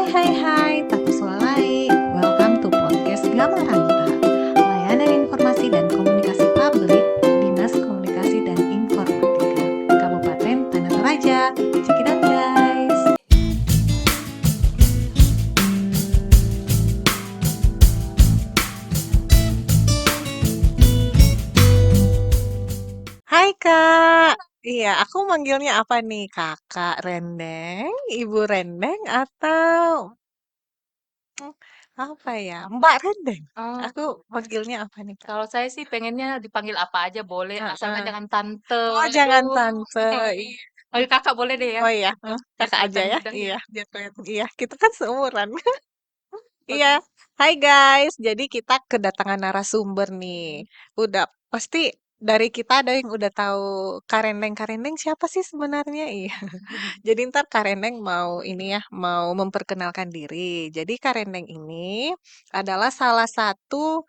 Hai, Taku Solai. Welcome to podcast Gamaranta, layanan informasi dan komunikasi publik Dinas Komunikasi dan Informatika Kabupaten Tanah Toraja. Check it out, guys. Hai Kak. Iya, aku manggilnya apa nih? Kakak Rendeng, Ibu Rendeng, atau hmm, apa ya? Mbak Rendeng. Oh, Aku panggilnya apa nih, Kak? kalau saya sih pengennya dipanggil apa aja boleh, asalkan Heeh. jangan tante. Oh, jangan Aduh, tante. Iya. panggil kakak boleh deh ya, Oh iya, biar kakak aja kelihatan ya. muda. Iya, Iya. biar kelihatan. Iya, kita kan seumuran. Iya. Oke. Hai guys, jadi kita kedatangan narasumber nih. Mm-mm. Udah pasti dari kita ada yang udah tahu Karendeng siapa sih sebenarnya? Iya. Jadi ntar Karendeng mau ini ya, mau memperkenalkan diri. Jadi Karendeng ini adalah salah satu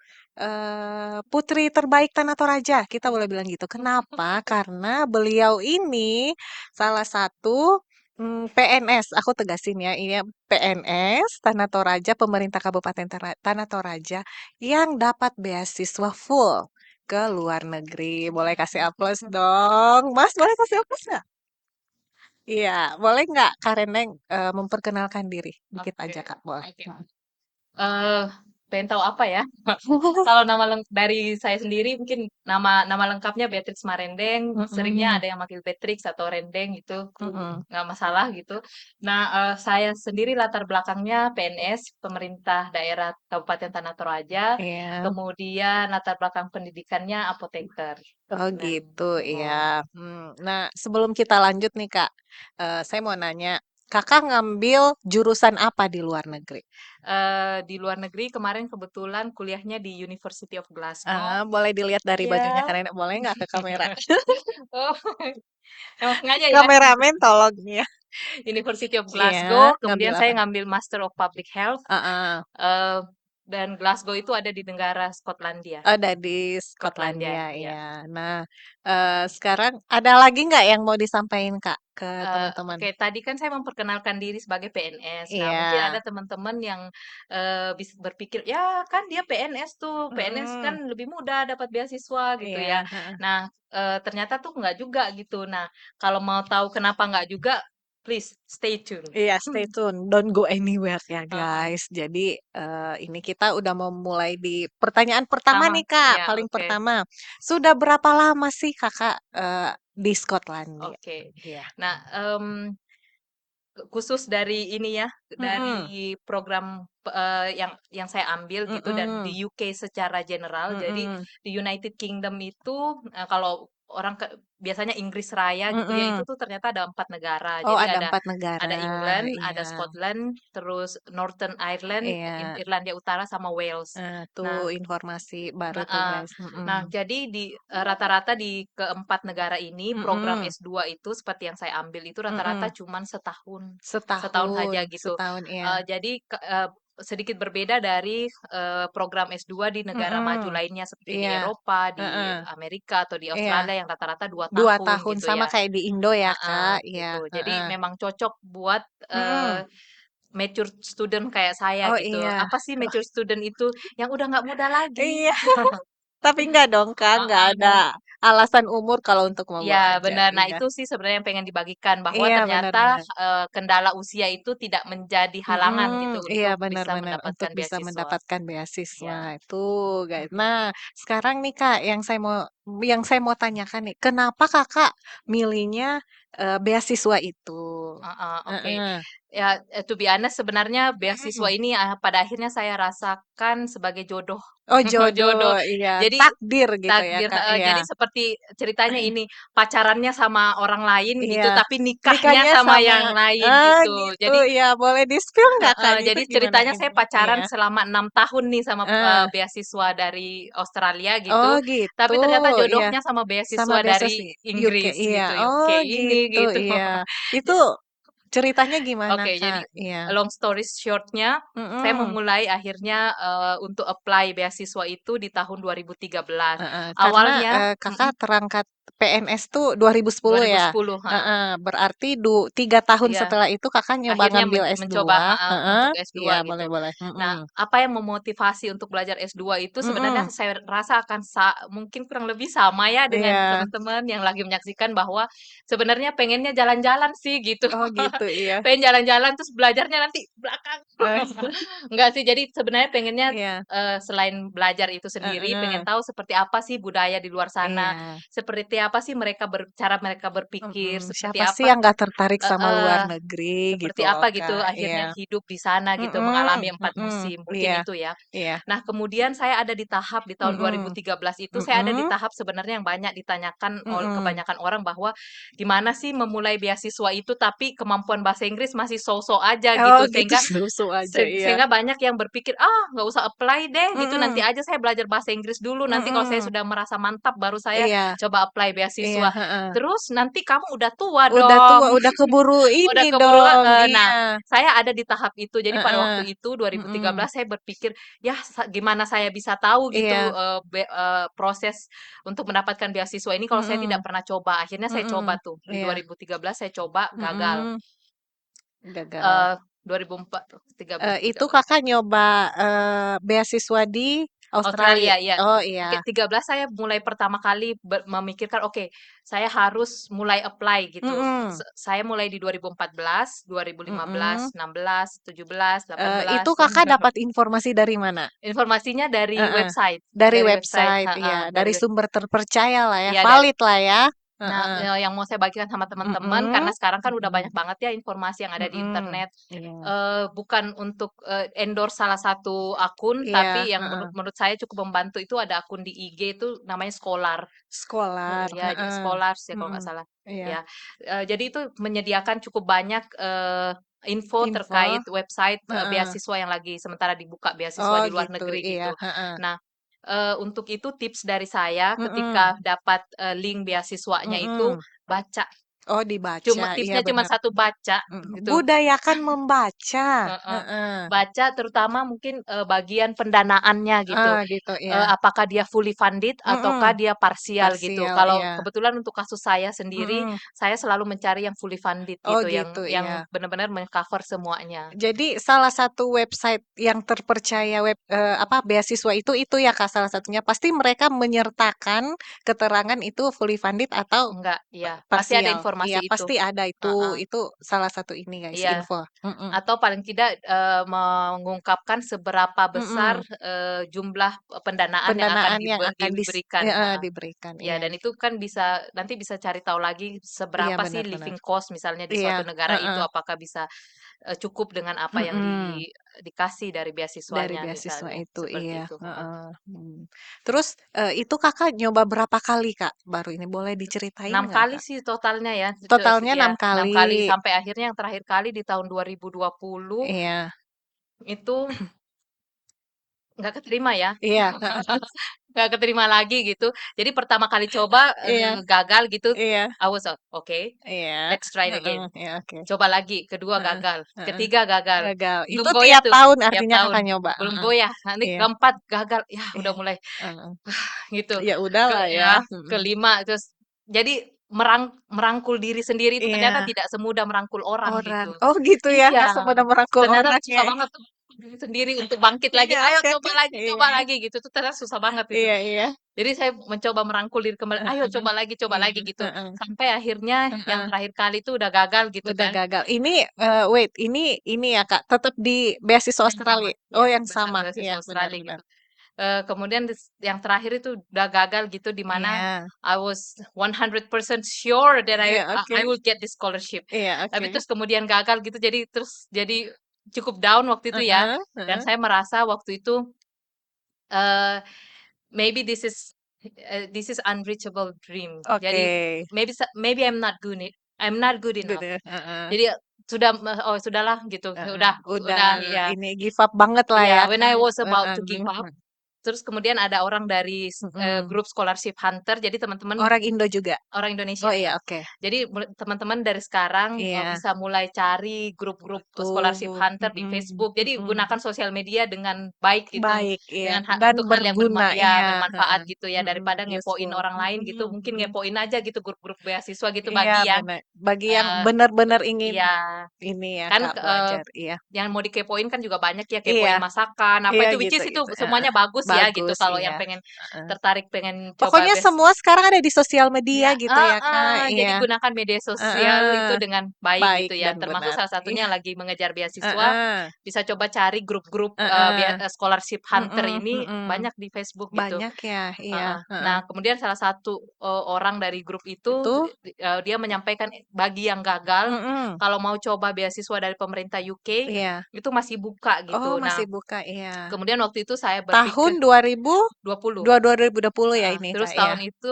putri terbaik Tanah Toraja. Kita boleh bilang gitu. Kenapa? Karena beliau ini salah satu PNS. Aku tegasin ya, ini ya, PNS Tanah Toraja, pemerintah Kabupaten Tanah Toraja yang dapat beasiswa full ke luar negeri. Boleh kasih aplaus dong, Mas? Boleh kasih aplaus nggak? Iya, boleh nggak Kak Reneng memperkenalkan diri? Dikit Oke, aja Kak, boleh. oke. Eh, pengen tahu apa ya? Kalau nama dari saya sendiri mungkin nama lengkapnya Beatrix Marendeng, seringnya Mm-mm, ada yang manggil Beatrix atau Rendeng gitu, mm-mm. nggak masalah gitu. Nah, saya sendiri latar belakangnya PNS, pemerintah daerah Kabupaten Tanah Toraja, Iya. kemudian latar belakang pendidikannya apoteker. Oh Dan gitu, iya. oh, Nah, sebelum kita lanjut nih Kak, saya mau nanya, Kakak ngambil jurusan apa di luar negeri? di luar negeri kemarin kebetulan kuliahnya di University of Glasgow. Boleh dilihat dari bajunya Iya. Kak Reneng, boleh nggak ke kamera? Oh, emang sengaja ya. Kameramen tolong ya. University of Iya, Glasgow, ngambil kemudian apa? saya ngambil Master of Public Health, Heeh. eh, dan Glasgow itu ada di negara Skotlandia. Ada di Skotlandia, Skotlandia, ya. ya. Nah, sekarang ada lagi nggak yang mau disampaikan Kak ke teman-teman? Oke, tadi kan saya memperkenalkan diri sebagai PNS. Nah, Iya. mungkin ada teman-teman yang bisa berpikir, ya kan dia PNS tuh, PNS kan Mm-mm. lebih mudah dapat beasiswa gitu Iya. ya. Heeh. Nah, ternyata tuh nggak juga gitu. Nah, kalau mau tahu kenapa nggak juga, please stay tune. Iya, stay tune. Don't go anywhere ya, Heeh. guys. Jadi, ini kita udah mau mulai di pertanyaan pertama Sama, nih, Kak. ya, Paling oke. pertama. Sudah berapa lama sih Kakak di Skotlandia? Oke. Iya. Nah, khusus dari ini ya, Mm-mm. dari program yang saya ambil gitu dan di Mm-mm. UK secara general. Jadi Mm-mm. di United Kingdom itu kalau orang biasanya Inggris Raya gitu ya, itu Mm-mm. tuh ternyata ada 4 negara. Oh, Jadi ada ada 4 negara. ada England, Iya. ada Scotland, terus Northern Ireland, Iya. Irlandia Utara sama Wales. Tuh Nah, informasi baru tuh, Heeh. guys. Mm-mm. Nah, jadi rata-rata di keempat negara ini program Mm-mm. S2 itu seperti yang saya ambil itu rata-rata Mm-mm. cuman setahun, setahun Setahun, saja gitu. setahun iya. Jadi sedikit berbeda dari program S2 di negara maju Mm-mm. lainnya seperti di Iya. Eropa, di Heeh. Amerika atau di Iya. Australia yang rata-rata 2 2 tahun tahun gitu sama ya. kayak di Indo ya, Heeh, Kak. Iya. gitu. Jadi Heeh. memang cocok buat Mm-mm. mature student kayak saya Oh gitu. iya. Apa sih mature student itu? Yang udah nggak muda lagi. Iya. Tapi enggak dong, Kak. Enggak ada Heeh. alasan umur kalau untuk Iya, mabuk aja. benar. Nah, Iya. itu sih sebenarnya yang pengen dibagikan bahwa Iya, ternyata benar-benar. kendala usia itu tidak menjadi halangan gitu Iya untuk bisa benar-benar untuk mendapatkan bisa beasiswa. mendapatkan beasiswa Ya. itu guys. Nah, sekarang nih Kak, yang saya mau tanyakan nih, kenapa Kakak milihnya beasiswa itu? Heeh, oke. Heeh. Ya, to be honest sebenarnya beasiswa Mm-mm. ini pada akhirnya saya rasakan sebagai jodoh. Oh jodoh, Jodoh. iya Jadi takdir gitu ya takdir, Kak. Iya, jadi seperti ceritanya ini, pacarannya sama orang lain iya. gitu, tapi nikahnya Nikahnya sama sama, yang lain gitu. gitu. Iya, boleh di spill nggak Kak? Heeh, Itu jadi gimana ceritanya saya ini? Iya. pacaran selama 6 tahun nih sama Eh, beasiswa dari Australia oh gitu, gitu. tapi ternyata Iya. jodohnya sama Sama beasiswa beasiswa dari sih UK. Inggris Iya. gitu, Oh UK ini gitu. gitu. Iya. Itu Ja Ceritanya gimana, Oke, jadi Kak? Iya. long story short-nya, saya Mhm, memulai akhirnya, untuk apply beasiswa itu di tahun 2013. heeh, karena, Awalnya Kakak terangkat PNS tuh 2010 ya? 2010, heeh, Heeh, berarti 3 tahun iya. setelah itu Kakak nyoba Akhirnya ngambil mencoba S2? heeh, Heeh, untuk iya S2 boleh gitu. boleh, Nah, mhm. apa yang memotivasi untuk belajar S2 itu sebenarnya Mhm, saya rasa akan mungkin kurang lebih sama ya dengan iya. teman-teman yang lagi menyaksikan bahwa sebenarnya pengennya jalan-jalan sih gitu. Oh gitu, iya. Pengen jalan-jalan terus belajarnya nanti belakang. Eh, Enggak sih, jadi sebenarnya pengennya, iya, selain belajar itu sendiri, pengen heeh, tahu seperti apa sih budaya di luar sana, iya, seperti apa sih cara mereka berpikir, mhm. seperti Siapa sih apa yang nggak tertarik sama luar heeh. negeri gitu Seperti loh, apa gitu Kak, iya. akhirnya hidup di sana gitu, mengalami Mhm 4 mhm, musim, mungkin iya itu ya. iya, Nah, kemudian saya ada di tahap di tahun mhm 2013 itu saya ada di mhm tahap sebenarnya yang banyak ditanyakan mhm. kebanyakan orang bahwa gimana sih memulai beasiswa itu tapi kemampuan bahasa Inggris masih so-so aja Oh gitu gitu, sehingga so-so aja, iya. sehingga banyak yang berpikir, "Ah, nggak usah apply deh, gitu, nanti Mhm aja saya belajar bahasa Inggris dulu, nanti kalau saya mhm, sudah merasa mantap baru saya iya coba apply iya, beasiswa. heeh. Terus nanti kamu udah tua Udah tua, dong." udah keburu Udah ini keburu dong, nah, iya, saya ada di tahap itu. Jadi pada heeh, waktu itu 2013 mhm, saya berpikir, "Ya gimana saya bisa tahu gitu, iya, proses untuk mendapatkan beasiswa ini kalau saya tidak mhm pernah coba." Akhirnya saya coba mhm, tuh di iya, 2013 saya coba, gagal. mhm, gagal. 2004 Itu 13 Kakak nyoba, beasiswa di Australia? Australia, iya. Oh Oke, iya, 13 saya mulai pertama kali memikirkan, "Oke, saya harus mulai apply," gitu. mhm Saya mulai di 2014, 2015, mhm, 16, 17, 18. itu Kakak dapat informasi dari mana? Informasinya Heeh, dari dari website, website, heeh, iya, dari sumber terpercaya lah ya, iya valid lah ya? nah, Heeh, yang mau saya bagikan sama teman-teman mhm karena sekarang kan udah banyak mhm banget ya informasi yang ada di mhm, internet, iya bukan untuk, endorse salah satu akun, iya, tapi yang heeh, menurut saya cukup membantu itu ada akun di IG itu namanya Scholar. Scholar, Ya, heeh, Scholars ya kalau nggak mhm, salah, iya, ya. Jadi itu menyediakan cukup banyak, info info, terkait website, heeh, beasiswa yang lagi sementara dibuka, beasiswa oh di luar gitu, negeri iya, gitu. heeh, Nah, untuk itu tips dari saya mhm ketika dapat, link beasiswanya itu mhm, baca. oh dibaca, iya Tipsnya cuma bener, satu, baca gitu. budayakan membaca, Heeh. heeh, Baca terutama mungkin, bagian pendanaannya gitu. gitu, iya, Apakah dia fully funded ataukah mhm, dia parsial gitu. parsial, Kalau iya, kebetulan untuk kasus saya sendiri, mhm, saya selalu mencari yang fully funded oh gitu, gitu, iya. yang benar-benar meng-cover semuanya. Jadi salah satu website yang terpercaya apa, beasiswa itu ya Kak, salah satunya. Pasti mereka menyertakan keterangan itu fully funded atau Enggak, iya, pasti ada parsial. informasi Iya, itu. pasti ada Heeh, itu salah satu ini guys, iya. info. Mhm Atau paling tidak, mengungkapkan seberapa besar, mhm. jumlah pendanaan yang akan Pendanaan yang akan diberikan, heeh, heeh. diberikan, Ya, iya. dan itu kan nanti bisa cari tahu lagi Iya, seberapa sih benar benar. living cost misalnya di Iya, suatu negara itu, heeh, apakah bisa, cukup dengan apa yang mhm. dikasih dari Dari beasiswanya beasiswa misalnya, itu, seperti iya, itu, heeh. heeh, Terus, itu Kakak nyoba berapa kali, Kak, baru ini? Boleh diceritain 6 nggak, kali Kak? sih totalnya ya, Totalnya ya 6 6 kali. kali sampai akhirnya yang terakhir kali di tahun 2020 Iya itu nggak keterima ya. iya, Nggak keterima lagi gitu. Jadi pertama kali coba, iya gagal gitu, iya I was okay, iya, let's try it heeh, again. iya, oke, Coba lagi, kedua heeh gagal, heeh, ketiga gagal, gagal. Itu belum goyah tiap tuh, tahun tiap artinya Kakak tahun, nyoba? belum Heeh, goyah. Nanti iya keempat gagal, ya udah iya, mulai heeh. gitu. Ya udahlah ya, Ya, kelima terus jadi merangkul diri sendiri itu ternyata Iya, tidak semudah merangkul orang orang. gitu. Oh gitu ya, nggak Iya, semudah merangkul ternyata orang ya? susah banget tuh diri sendiri untuk bangkit lagi, Iya, "Ayo oke oke, iya coba lagi," gitu tuh ternyata susah banget itu. iya iya, Jadi saya mencoba merangkul diri kembali, "Ayo heeh, coba iya, lagi," gitu. heeh Sampai akhirnya yang heeh. terakhir kali itu udah gagal gitu Udah kan. gagal. Ini, wait, ini ya Kak, tetap di beasiswa Yang sama, Australia? Oh ya yang benar sama? beasiswa Iya, benar Australia benar. gitu. Kemudian yang terakhir itu udah gagal gitu di mana Iya I was 100% sure that iya, oke. I will get this scholarship. Iya, Tapi oke. terus kemudian gagal gitu jadi cukup down waktu itu ya. Heeh Dan heeh. saya merasa waktu itu eh maybe this is unreachable dream. Oke. Jadi maybe I'm not good Gitu enough. ya, heeh Jadi oh sudahlah gitu. heeh. Udah Udah udah ya. ini give up banget lah ya Ya, when kan? I was about Heeh, to give up, terus kemudian ada orang dari Mhm. grup Scholarship Hunter. Jadi teman-teman Orang Indo juga? orang Indonesia Oh ya. iya, oke. Jadi teman-teman dari sekarang Iya, bisa mulai cari grup-grup Scholarship betul, Hunter di mhm Facebook. Jadi mhm. gunakan sosial media dengan baik gitu, Baik, iya, dengan dan untuk hal yang berguna, ya iya, bermanfaat heeh, gitu ya daripada ngepoin useful, orang lain gitu. mhm Mungkin mhm. ngepoin aja gitu grup-grup beasiswa gitu Iya, bagi yang bener, bagi yang eh, benar-benar ingin iya ini ya, kan Kak, belajar, iya. yang mau dikepoin kan juga banyak ya, Iya kepoin masakan apa iya, itu, which gitu is itu gitu, heeh, semuanya bagus ya gitu bagus, kalau iya, yang pengen heeh. tertarik pengen coba Pokoknya semua sekarang ada di sosial media ya, gitu ya, Kak, jadi iya, gunakan media sosial itu heeh, dengan baik baik gitu ya. dan Termasuk benar, salah iya, satunya lagi mengejar beasiswa, heeh bisa coba cari grup-grup heeh, scholarship hunter mhm ini mhm. banyak di Facebook gitu. Banyak ya, iya, Heeh. heeh. Nah, kemudian salah satu orang dari grup itu Itu dia menyampaikan bagi yang gagal mhm, kalau mau coba beasiswa dari pemerintah UK iya. itu masih buka Oh, gitu. masih Nah, buka, iya. kemudian waktu itu saya Tahun berpikir 2000 20. 2020 ya Heeh, ini, terus Kak, ya? tahun itu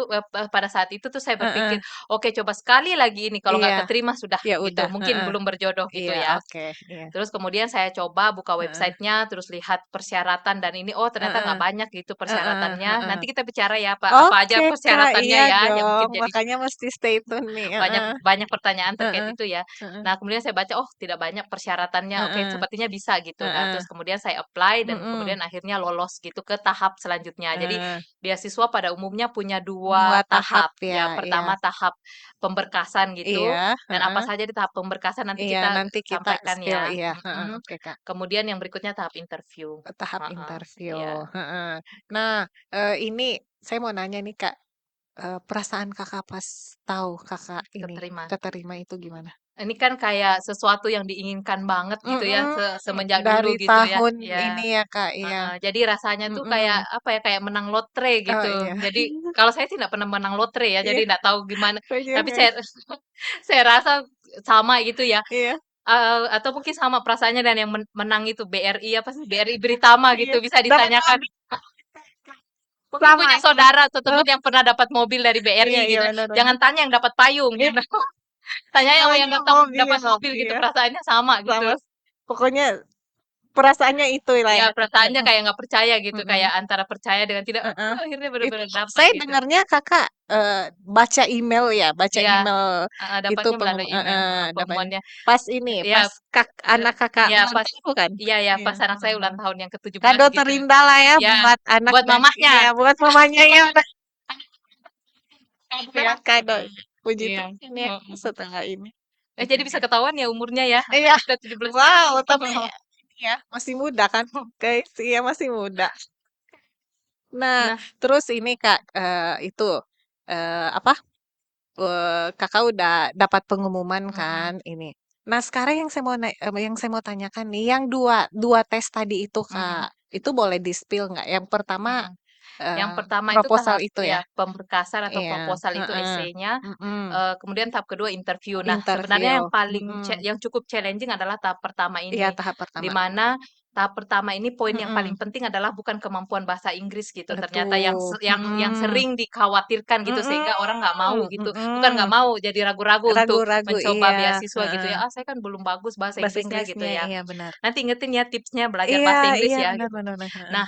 pada saat itu tuh saya berpikir, Heeh, "Oke coba sekali lagi ini, kalau nggak iya. keterima sudah," Ya gitu, udah, mungkin heeh. belum berjodoh gitu Iya, ya. oke, iya. Terus kemudian saya coba buka Heeh, websitenya, terus lihat persyaratan dan ini, oh ternyata nggak heeh, banyak gitu heeh persyaratannya. heeh. Nanti kita bicara ya apa aja Oke, Kak, persyaratannya iya ya, yang dong, mungkin jadi makanya mesti stay tune nih, banyak heeh, banyak pertanyaan terkait heeh, itu ya. heeh, Nah, kemudian saya baca, oh tidak banyak persyaratannya, oke heeh, sepertinya bisa gitu. Nah, heeh, terus kemudian saya apply dan mhm, kemudian akhirnya lolos gitu ke tahap selanjutnya. Jadi heeh. beasiswa pada umumnya punya 2 dua tahap tahap. ya, Ya, iya. pertama tahap pemberkasan gitu, Iya, dan apa heeh. saja di tahap pemberkasan nanti Iya, kita nanti kita sampaikan spill, ya. iya, heeh, oke, Kak. Kemudian yang berikutnya tahap interview. Tahap Heeh, interview, iya, heeh. Nah, ini saya mau nanya nih, Kak, perasaan Kakak pas tahu Kakak ini keterima. keterima itu gimana? Ini kan kayak sesuatu yang diinginkan banget gitu ya, Mhm, semenjak dari dulu gitu ya. tahun ini Ya, ya, Kak, iya, heeh, jadi rasanya tuh kayak mhm. apa ya, kayak menang lotre Oh, gitu. iya. Jadi kalau saya sih nggak pernah menang lotre ya, Iya, jadi nggak tahu gimana. saya juga Tapi nggak saya saya rasa sama gitu ya, iya atau mungkin sama perasaannya dan yang menang itu BRI apa sih, BRI Britama iya, gitu, bisa dapat ditanyakan. mobil Mungkin sama punya itu. saudara atau teman Oh, yang pernah dapat mobil dari iya BRI iya, gitu. benar benar. Jangan tanya yang dapat payung Iya, gitu. Tanya yang namanya nggak mobil, dapat mobil gitu, iya, perasaannya sama sama gitu. pokoknya perasaannya itulah Ya ya, Kak, perasaannya heeh, kayak nggak percaya gitu, mhm. kayak antara percaya dengan tidak, Heeh. akhirnya Itu benar-benar dapat saya gitu. dengarnya Kakak, baca email ya, baca Iya, email heeh, itu dapatnya melalui email, dapat pengumumannya. pas ini, Iya, pas anak Kakak iya ulang pas tahun bukan? iya ya Iya, pas anak saya heeh. ulang tahun yang ke-17 Kado gitu. terindah ya Ya, buat anak buat dan mamahnya. iya, buat mamanya ya, Iya, kado. Puji iya, Tuhan ya heeh. setelah ini. Jadi bisa ketahuan ya umurnya ya, Iya, udah 17 tahun. wow, tapi ya masih muda kan, guys, iya masih muda. Nah, Nah, terus ini Kak, itu, apa, Kakak udah dapat pengumuman mhm, kan ini. Nah sekarang yang saya mau tanyakan nih, yang dua dua tes tadi itu mhm, Kak, itu boleh di-spill nggak? Yang pertama, mhm. Yang pertama itu proposal tahap itu ya? ya pemberkasan atau Iya, proposal itu heeh, esainya, mhm, kemudian tahap kedua interview. Nah, sebenarnya interview, mhm, yang cukup challenging adalah tahap pertama iya ini, tahap di pertama, mana tahap pertama ini poin yang paling mhm, penting adalah bukan kemampuan bahasa Inggris gitu. Ternyata betul, yang mhm, sering dikhawatirkan gitu mhm, sehingga orang nggak mau gitu. Bukan nggak mhm, mau, jadi ragu-ragu untuk ragu-ragu mencoba iya, beasiswa gitu heeh, ya. Ah, saya kan belum bagus bahasa bahasa Inggrisnya gitu Inggrisnya, ya. iya benar. Nanti ingetin ya tipsnya belajar Iya bahasa Inggris iya, ya benar gitu. benar, heeh, Nah,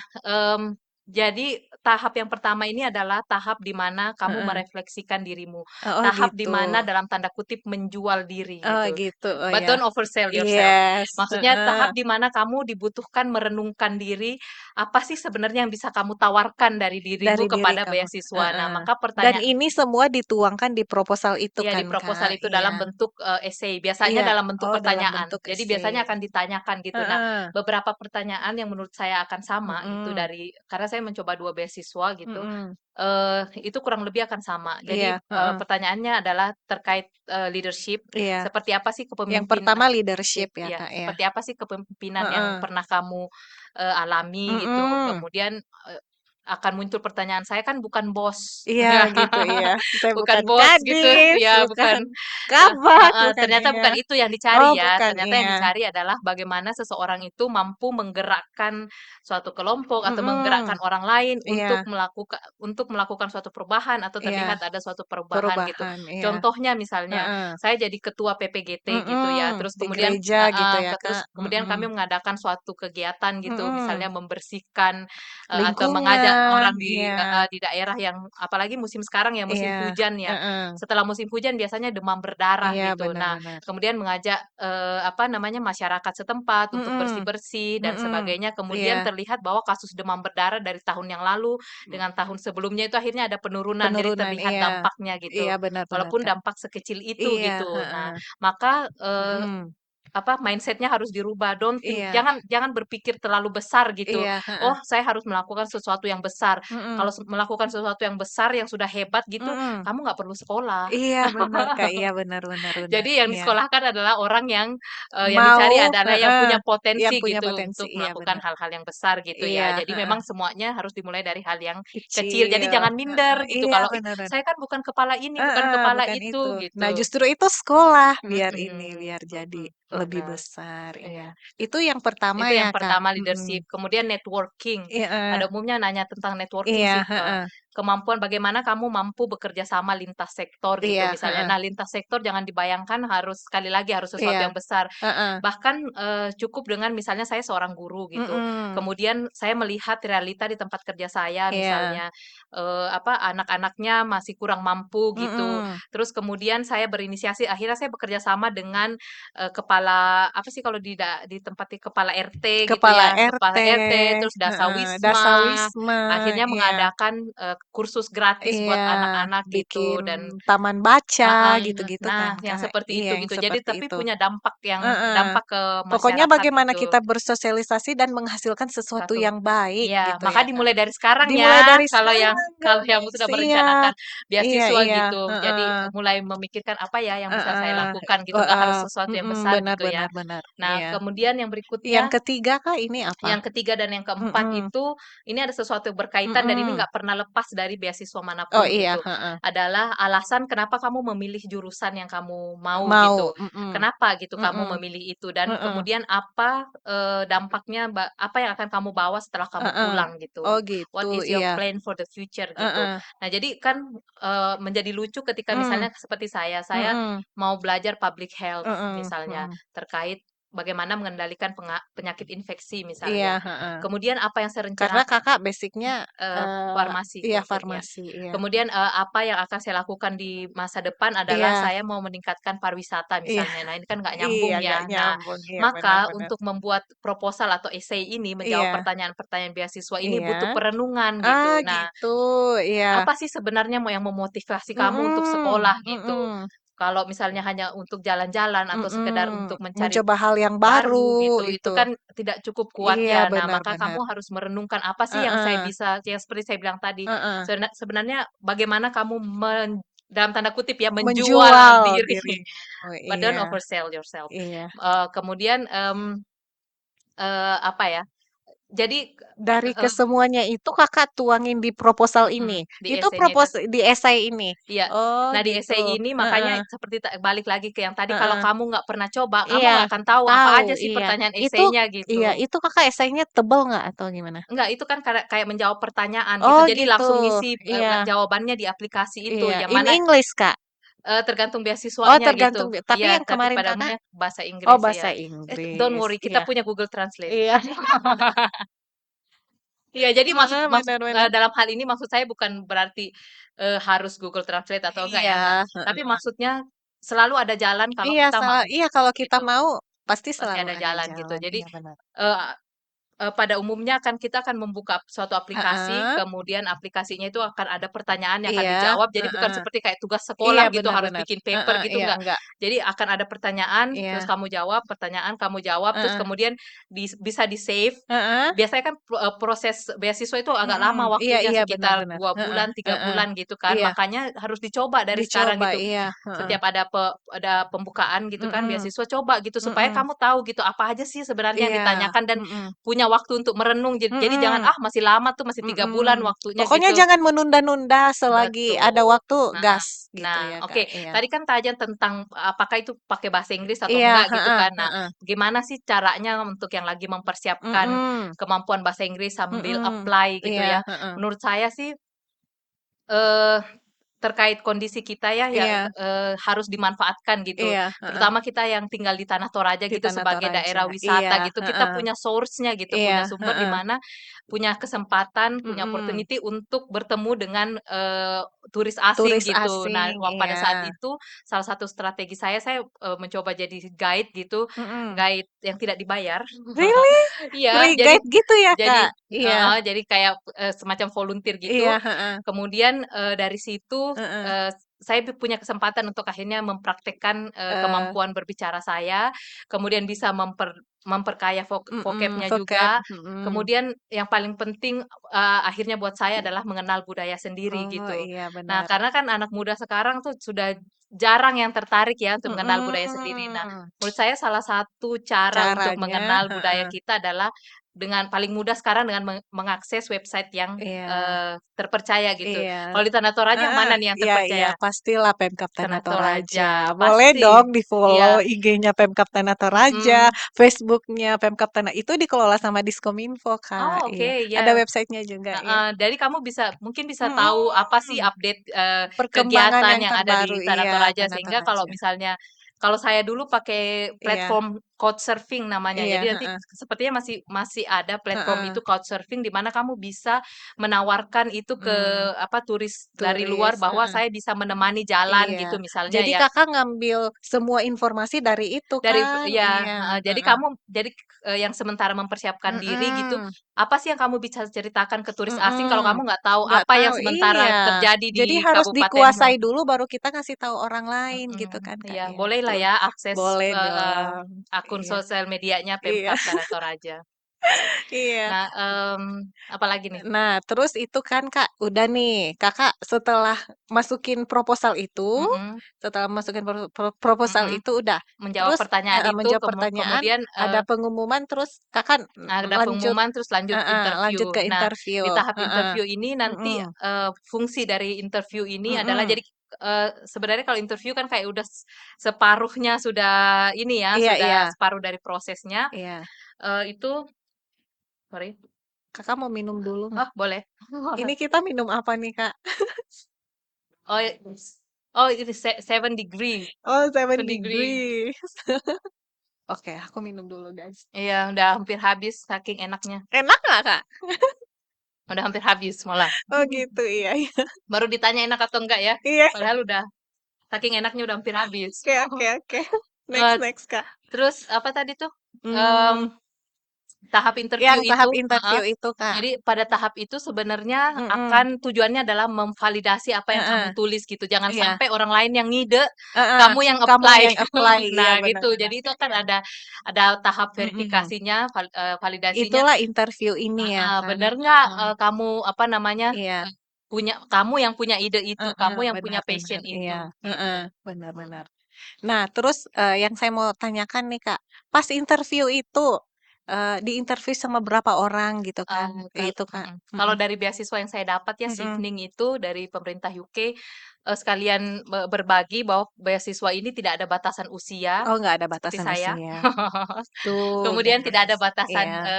jadi tahap yang pertama ini adalah tahap di mana kamu heeh. merefleksikan dirimu. Oh Tahap di gitu. mana dalam tanda kutip menjual diri Oh gitu. gitu, oh But ya. don't oversell yourself. Yes, Maksudnya tahap heeh, di mana kamu dibutuhkan merenungkan diri, apa sih sebenarnya yang bisa kamu tawarkan dari dari dirimu diri kepada kamu, beasiswa. Nah, heeh. maka Dan pertanyaan ini semua dituangkan di proposal itu iya, di kan, proposal Kak? itu Iya. dalam bentuk, essay, biasanya Iya. dalam bentuk Oh dalam pertanyaan. bentuk Jadi essay. biasanya akan ditanyakan gitu. Nah, Heeh, beberapa pertanyaan yang menurut saya akan sama gitu mhm, dari karena saya mencoba 2 beasiswa gitu, mhm. itu kurang lebih akan sama. Jadi, Iya, heeh, pertanyaannya adalah terkait, leadership, iya. seperti apa sih Yang pertama leadership ya, iya, Kak, ya? seperti apa sih kepemimpinan yang Heeh, pernah kamu, alami gitu. mhm. Kemudian, akan muncul pertanyaan, "Saya kan bukan bos." Iya gitu, iya. Saya Bukan bukan bos gitu, kadis, ya bukan bukan kabak, heeh, bukan ternyata iya. bukan itu yang Oh dicari ya, bukan, ternyata yang iya. dicari adalah bagaimana seseorang itu mampu menggerakkan suatu kelompok atau menggerakkan Mhm, orang lain iya untuk melakukan suatu perubahan atau iya, terlihat ada suatu perubahan gitu. perubahan, iya. Contohnya misalnya, Heeh, saya jadi ketua PPGT gitu ya, mhm, terus di kemudian gereja gitu ya, terus Kak? kemudian Mhm, kami mengadakan suatu kegiatan gitu, misalnya mhm. membersihkan, atau mengajak Lingkungan, orang iya di daerah yang apalagi musim sekarang ya, musim iya, hujan ya. heeh, Setelah musim hujan biasanya demam berdarah iya gitu. benar Nah, benar. kemudian mengajak, apa namanya, masyarakat setempat untuk Mhm, bersih-bersih dan mhm, sebagainya. iya, Kemudian terlihat bahwa kasus demam berdarah dari tahun yang lalu dengan tahun sebelumnya itu akhirnya ada penurunan, jadi penurunan, terlihat iya. dampaknya Iya gitu. benar benar, Walaupun Kak. dampak sekecil itu Iya, gitu. Nah, heeh, maka, mhm, apa, mindsetnya harus dirubah, don't think iya jangan jangan berpikir terlalu besar gitu, iya, heeh, "Oh, saya harus melakukan sesuatu yang besar." mhm, Kalau melakukan sesuatu yang besar, yang sudah hebat gitu, mhm. kamu nggak perlu sekolah. Iya benar, Kak, iya benar benar benar, Jadi yang iya. disekolahkan adalah orang yang dicari Mau adalah yang heeh, punya yang potensi punya gitu potensi, untuk iya melakukan benar. hal-hal yang besar gitu ya. Iya, Jadi heeh, memang semuanya harus dimulai dari hal yang kecil. Jadi kecil, jangan heeh, minder gitu iya kalau, "Ih, benar benar. saya kan bukan kepala ini, bukan Heeh, kepala bukan itu. itu," Nah, gitu. justru itu sekolah biar ini, Mhm, biar jadi mhm, lebih benar, besar, iya. iya. Itu yang pertama Itu ya, yang Kak? pertama Mhm. leadership, kemudian networking. Heeh, Pada umumnya nanya tentang networking iya, sih, heeh. kemampuan bagaimana kamu mampu bekerja sama lintas sektor gitu Iya, misalnya. heeh. Nah, lintas sektor jangan dibayangkan harus sekali lagi harus sesuatu Iya, yang besar. heeh. Bahkan, cukup dengan misalnya saya seorang guru gitu, Mhm. kemudian saya melihat realita di tempat kerja saya Iya. misalnya, apa, anak-anaknya masih kurang mampu gitu, Mhm. terus kemudian saya berinisiasi akhirnya saya bekerja sama dengan kepala apa sih kalau di tempat kepala RT gitu Kepala ya, RT, kepala RT, terus heeh, Dasawisma, akhirnya iya. mengadakan, kursus gratis Iya, buat anak-anak gitu bikin dan taman baca heeh, gitu-gitu kan, nah yang Kak? seperti Iya, itu yang gitu. Jadi seperti tapi itu. punya Heeh. dampak ke Pokoknya masyarakat bagaimana gitu. kita bersosialisasi dan menghasilkan sesuatu Satu. yang baik Iya, gitu maka ya, Kak. dimulai dari sekarang Dimulai ya, dari sekarang, kalau yang guys. sudah Iya. merencanakan Iya beasiswa iya, gitu. Jadi heeh, mulai memikirkan apa ya yang bisa saya heeh, lakukan gitu, nggak harus heeh, sesuatu yang mhm, besar benar gitu ya. benar benar, Nah, iya. kemudian yang Yang berikutnya ketiga, Kak, ini apa? yang ketiga dan yang keempat Mhm, itu, ini ada sesuatu yang berkaitan dan ini mhm. nggak pernah lepas dari beasiswa Oh manapun iya, gitu. heeh. Adalah alasan kenapa kamu memilih jurusan yang kamu mau Mau, gitu. mhm, Kenapa gitu kamu mhm, memilih itu dan heeh, kemudian apa, dampaknya apa yang akan kamu bawa setelah kamu heeh. pulang Oh gitu. gitu, What is your iya, plan for the future gitu. heeh, Nah, jadi kan, menjadi lucu ketika mmm, misalnya seperti saya mhm, mau belajar public health mhm misalnya, mhm. terkait bagaimana mengendalikan penyakit infeksi Iya, misalnya. heeh. Kemudian apa yang saya Karena rencana Kakak basicnya farmasi iya maksudnya. farmasi, iya. Kemudian, apa yang akan saya lakukan di masa depan adalah Iya saya mau meningkatkan pariwisata iya misalnya. Nah, ini kan nggak iya, nyambung nggak ya. Nah, nyambung, iya benar maka benar. untuk membuat proposal atau essay ini, menjawab Iya pertanyaan-pertanyaan beasiswa ini butuh iya. perenungan Ah, gitu. Nah, gitu, iya. apa sih sebenarnya yang memotivasi kamu untuk Mhm sekolah gitu? mhm Kalau misalnya hanya untuk jalan-jalan atau sekedar mhm. untuk mencari Mencoba hal yang baru baru gitu, itu itu. kan tidak cukup kuat Iya, ya. Nah, benar maka benar. kamu harus merenungkan apa sih yang saya Heeh bisa yang seperti saya bilang tadi, heeh. sebenarnya bagaimana kamu dalam tanda kutip ya, menjual Menjual diri, dirimu, but don't iya oversell yourself. iya. Kemudian, apa ya, jadi Dari kesemuanya itu Kakak tuangin di proposal ini? di Itu esainya itu di esai ini? iya. Oh Nah, di gitu, esai ini makanya heeh seperti balik lagi ke yang tadi, kalau heeh. kamu nggak pernah coba, kamu Iya, nggak akan tahu apa tahu, aja sih iya. pertanyaan Itu esainya iya, gitu. itu Kakak esainya tebel nggak atau gimana? Enggak, itu kan kayak menjawab pertanyaan gitu. Oh Jadi gitu, langsung ngisi, iya jawabannya di aplikasi itu, iya. yang In mana, English, Kak? tergantung Oh beasiswanya gitu. tergantung tapi Iya, yang tapi kemarin pada Kakak umumnya bahasa oh Inggris, bahasa iya. Don't Inggris, worry, kita iya. punya Google Translate. Iya, Iya, jadi maksud heeh, maksud bener bener. dalam hal ini maksud saya bukan berarti, harus Google Translate atau enggak Iya, ya, enggak. Tapi heeh. maksudnya selalu ada jalan kalau Iya kita salah mau, iya kalau kita itu mau pasti pasti selalu ada ada jalan gitu. jalan, Jadi, iya benar. eee pada umumnya kan kita akan membuka suatu aplikasi, Heeh, kemudian aplikasinya itu akan ada pertanyaan yang akan iya, dijawab, jadi bukan heeh. seperti kayak tugas Iya sekolah gitu, benar harus benar. bikin paper Heeh, gitu, iya enggak. enggak, Jadi akan ada pertanyaan, terus iya, kamu jawab, pertanyaan, kamu jawab, terus heeh, kemudian bisa di-save. heeh, Biasanya kan proses beasiswa itu agak mhm, lama iya waktunya, iya benar sekitar benar, 2 heeh bulan, 3 heeh, bulan gitu kan. iya, Makanya harus dicoba dari sekarang dicoba gitu. iya, heeh, Setiap ada pembukaan gitu kan mhm, beasiswa, coba gitu supaya mhm, kamu tahu gitu apa aja sih sebenarnya yang iya, ditanyakan dan mhm, punya waktu untuk merenung. Jadi jangan, mhm, ah masih lama tuh, masih 3 bulan mhm. waktunya Pokoknya gitu. jangan menunda-nunda selagi ada Betul. waktu Heeh. gas gitu Nah, ya, oke. Kak, iya. Tadi kan tanya tentang apakah itu pakai bahasa Inggris atau Iya, enggak gitu heeh kan. Nah, heeh. gimana sih caranya untuk yang lagi mempersiapkan Mhm kemampuan bahasa Inggris sambil mhm. apply gitu Iya, ya. heeh. Menurut saya sih eh terkait kondisi kita ya, ya, Iya harus dimanfaatkan gitu. iya, heeh. Terutama kita yang tinggal di Tanah Toraja Di gitu Tanah sebagai Toraja. daerah Iya, wisata gitu, kita heeh. punya source-nya gitu, Iya, punya sumber di heeh. mana punya kesempatan, punya Mhm. opportunity untuk bertemu dengan, turis asing Turis gitu. Nah, asing, pada iya. saat itu salah satu strategi saya, mencoba jadi guide gitu, Mhm. guide yang tidak dibayar. Really? Iya, Free guide gitu ya, jadi Kak? Iya heeh, jadi kayak, semacam volunteer gitu. iya, heeh Kemudian, dari situ, heeh. saya punya kesempatan untuk akhirnya mempraktekkan, Eee, kemampuan berbicara saya, kemudian bisa memperkaya mhm, vocab-nya vocab, juga, mhm. kemudian yang paling penting, akhirnya buat saya adalah mengenal budaya sendiri Oh, gitu. iya Nah, benar. karena kan anak muda sekarang tuh sudah jarang yang tertarik ya untuk mengenal budaya sendiri. Nah, Mhm. menurut saya salah satu cara untuk Caranya mengenal budaya heeh, kita adalah dengan paling mudah sekarang dengan mengakses website yang, iya terpercaya gitu. iya. Kalau di Tanah Toraja yang Heeh, mana nih yang iya iya, terpercaya? pastilah Pemkab Tanah Tanah Toraja. Toraja, Boleh pasti. dong di-follow Iya, IG-nya Pemkab Tanah Toraja, mhm. Facebook-nya Pemkab Tanah itu dikelola sama Diskominfo, Kak, Oh, iya. oke, Ada ya. websitenya juga, iya. Heeh, jadi kamu mungkin bisa tahu apa sih Mhm, update, perkembangan kegiatan yang yang ada terbaru di Tanah iya, Toraja, Tanah sehingga kalau Toraja. misalnya kalau saya dulu pakai Iya platform Couchsurfing namanya, iya, jadi nanti heeh sepertinya masih ada platform heeh, itu Couchsurfing di mana kamu bisa menawarkan itu ke mmm, apa, turis dari luar turis, bahwa heeh, saya bisa menemani jalan iya. gitu misalnya Jadi ya. Kakak ngambil semua informasi dari itu Dari kan? ya Iya, heeh, jadi heeh, yang sementara mempersiapkan diri gitu, mhm. apa sih yang kamu bisa ceritakan ke turis asing kalau Mhm, kamu nggak tahu nggak apa yang tahu sementara iya, terjadi jadi di harus kabupatenmu? dikuasai dulu baru kita ngasih tahu orang lain gitu Mhm, kan, Kak, iya iya bolehlah betul. ya akses, Boleh dong, akun iya sosial medianya iya Pemkab Tanah Toraja. iya. Nah, apalagi nih? Nah terus itu kan, Kak, udah nih Kakak setelah masukin proposal itu, Mhm setelah masukin proposal mhm, itu udah, menjawab terus pertanyaan heeh, itu menjawab pertanyaan, kemudian, ada pengumuman terus Kakak, ada lanjut pengumuman terus lanjut heeh, lanjut interview. ke Nah, interview, di tahap heeh, interview ini nanti, mhm, fungsi dari interview ini adalah mhm, jadi, sebenarnya kalau interview kan kayak udah separuhnya sudah ini ya, iya iya sudah separuh dari prosesnya, iya. itu sorry, Kakak mau minum dulu nggak? oh boleh. Ini kita minum apa nih, Kak? Oh, oh ini Seven Degree, Oh, Seven Seven Degree. Degrees. Oke, aku minum dulu, guys. Iya, udah hampir habis saking enaknya. Enak nggak, Kak? Udah hampir habis malah. Oh, gitu, iya iya. Baru ditanya enak atau enggak ya, Iya, padahal udah saking enaknya udah hampir habis. oke oke oke. Eee, Next next, Kak. terus apa tadi tuh, Mmm, mmm tahap interview yang itu tahap heeh, interview itu, Kak. jadi pada tahap itu sebenarnya Mhm, akan tujuannya adalah memvalidasi apa yang kamu heeh, tulis gitu, jangan iya, sampai orang lain yang ngide, heeh, kamu yang kamu apply. yang apply, iya, Nah benar gitu, benar, jadi itu Kak, kan iya. ada tahap Mhm, verifikasinya, validasinya, itulah interview ini ya heeh, kan? bener nggak, Mhm, kamu apa namanya, iya, kamu yang punya ide itu, heeh, kamu yang punya benar benar, passion iya, itu, heeh, gitu. benar benar. Nah, terus, yang saya mau tanyakan nih, Kak, pas interview itu, diinterview sama berapa orang gitu kan? Itu, Kak? Kalau Mhm, dari beasiswa yang saya dapat ya mhm. Chevening itu dari pemerintah UK, sekalian berbagi bahwa beasiswa ini tidak ada batasan usia, Oh, nggak ada seperti batasan saya. usia. Tuh, Kemudian tidak ada guys. batasan, Iya,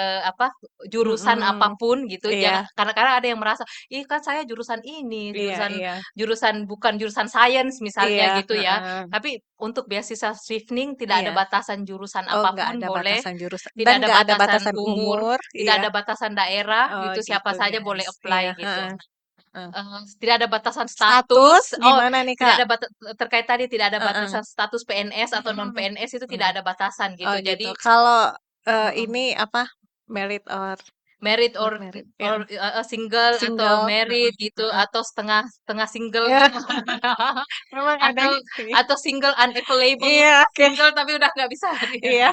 jurusan mhm, apapun gitu, iya jangan kadang-kadang ada yang merasa, "Ih, kan saya jurusan ini, iya jurusan iya jurusan bukan jurusan sains," misalnya iya, gitu ya. heeh, Tapi untuk beasiswa Chevening tidak ada iya. batasan jurusan Oh, nggak apapun ada boleh, batasan jurusan dan tidak ada nggak ada batasan batasan umur, umur, tidak iya. ada batasan daerah Oh, gitu, siapa gitu, saja boleh guys. Iya, apply gitu. heeh heeh. Tidak ada batasan Status status gimana nih, tidak Kak? ada terkait tadi tidak ada Heeh, batasan status PNS atau non mhm, PNS itu mhm. tidak ada batasan Oh, gitu. gitu. Jadi Kalau, heeh, ini apa, merit or married not merit ya, single atau single, married mhm gitu mhm. atau setengah setengah single Iya, memang ada atau gitu ya. single unavailable, Iya, oke. single tapi udah nggak bisa Iya.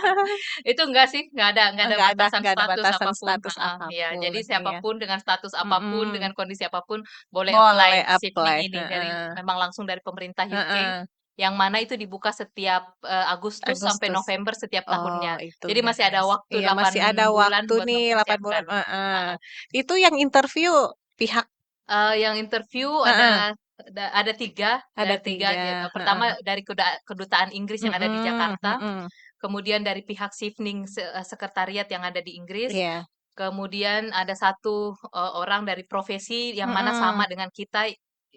itu enggak sih, nggak ada batasan Nggak ada status batasan apapun, status heeh, iya. apapun, Jadi iya, siapapun dengan status apapun, mhm, dengan kondisi apapun boleh boleh apply shifting apply, ini. Jadi heeh memang langsung dari pemerintah UK. heeh. yang mana itu dibuka setiap Agustus sampai Agustus. November setiap Oh, tahunnya. itu Jadi masih ada guys. waktu Iya, 8 masih ada bulan waktu buat nih 8 bulan. mempersiapkan. Heeh. Heeh. Itu yang interview pihak. Yang interview Heeh. ada tiga, Ada dari tiga. tiga. Pertama Heeh. dari kedutaan Inggris yang ada di Mm-mm, Jakarta, mm-mm. kemudian dari pihak shifting sekretariat yang ada di Inggris, Iya. kemudian ada satu orang dari profesi yang mana Mm-mm. sama dengan kita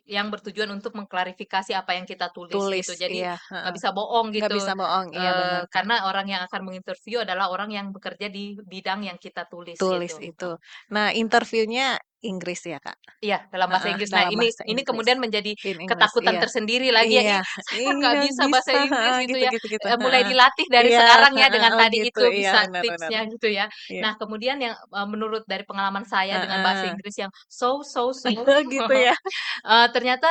yang bertujuan untuk mengklarifikasi apa yang kita tulis Tulis, gitu. Jadi iya. nggak Heeh. bisa bohong Nggak gitu. bisa bohong. Iya, benar, Kak. Karena orang yang akan menginterview adalah orang yang bekerja di bidang yang kita tulis Tulis gitu. itu. Nah, interviewnya Inggris ya, Kak? Iya, dalam bahasa Heeh, Inggris. Nah, dalam bahasa ini Inggris. kemudian menjadi In English, ketakutan iya. tersendiri lagi ya. Iya, Ih, saya kan iya nggak bisa bahasa bisa, Inggris heeh, gitu ya. gitu-gitu gitu, Mulai heeh. dilatih dari Iya, sekarang ya heeh, dengan oh tadi gitu, itu iya bisa benar benar. tipsnya gitu ya. Iya, Nah, kemudian yang menurut dari pengalaman saya dengan bahasa heeh. Inggris yang so, Gitu ya. ternyata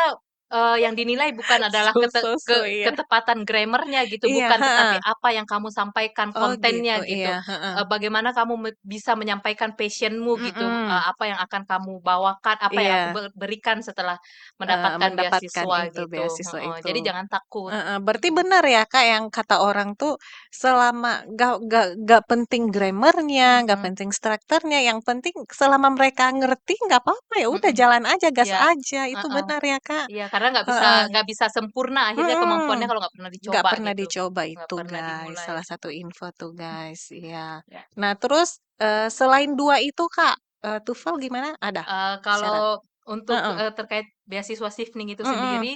yang dinilai bukan adalah So so so, iya. ketepatan grammarnya gitu, Iya, bukan, tetapi heeh. apa yang kamu sampaikan, Oh gitu, kontennya iya, gitu. heeh. Bagaimana kamu bisa menyampaikan passionmu gitu, Mhm, apa yang akan kamu bawakan, apa yang aku iya, berikan setelah mendapatkan mendapatkan beasiswa itu, gitu. beasiswa Heeh, itu. jadi jangan takut. Heeh, berarti benar ya Kak yang kata orang tuh selama gak penting grammarnya, gak Mhm, penting strukturnya, yang penting selama mereka ngerti nggak apa-apa ya udah mhm, jalan aja, gas iya, aja. Itu heeh, benar ya Kak? iya, karena Heeh. nggak bisa sempurna akhirnya kemampuannya Mhm. kalau nggak pernah Nggak dicoba pernah gitu, dicoba nggak itu pernah guys, dimulai. salah satu info tuh guys, iya. Ya. Nah terus, selain 2 itu Kak, TOEFL gimana? Ada syarat? Kalau untuk, Heeh, terkait beasiswa shifting itu mhm, sendiri,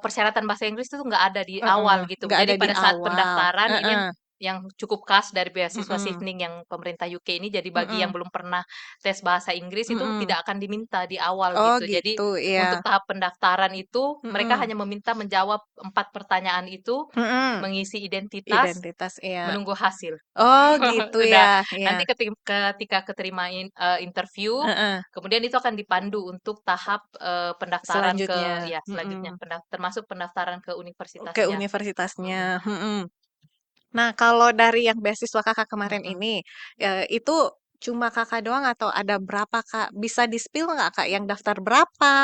persyaratan bahasa Inggris itu nggak ada di heeh, awal gitu. nggak Jadi ada di pada saat awal, pendaftaran ini heeh, yang cukup khas dari beasiswa mhm, shifting yang pemerintah UK ini, jadi bagi yang mhm, belum pernah tes bahasa Inggris itu mhm. tidak akan diminta di awal Oh gitu. Jadi gitu, iya, untuk tahap pendaftaran itu mereka mhm, hanya meminta menjawab 4 pertanyaan itu, mhm, mengisi identitas, identitas, iya. menunggu hasil. Oh gitu ya, Udah, iya, nanti ketika keterima interview, heeh, kemudian itu akan dipandu untuk tahap pendaftaran ke, selanjutnya, ya selanjutnya, mhm, termasuk pendaftaran ke ke universitasnya. universitasnya, Mm-mm. mhm. Nah, kalau dari yang beasiswa Kakak kemarin Mm-mm. ini, itu cuma Kakak doang atau ada berapa, Kak? Bisa di-spill nggak, Kak, yang daftar berapa,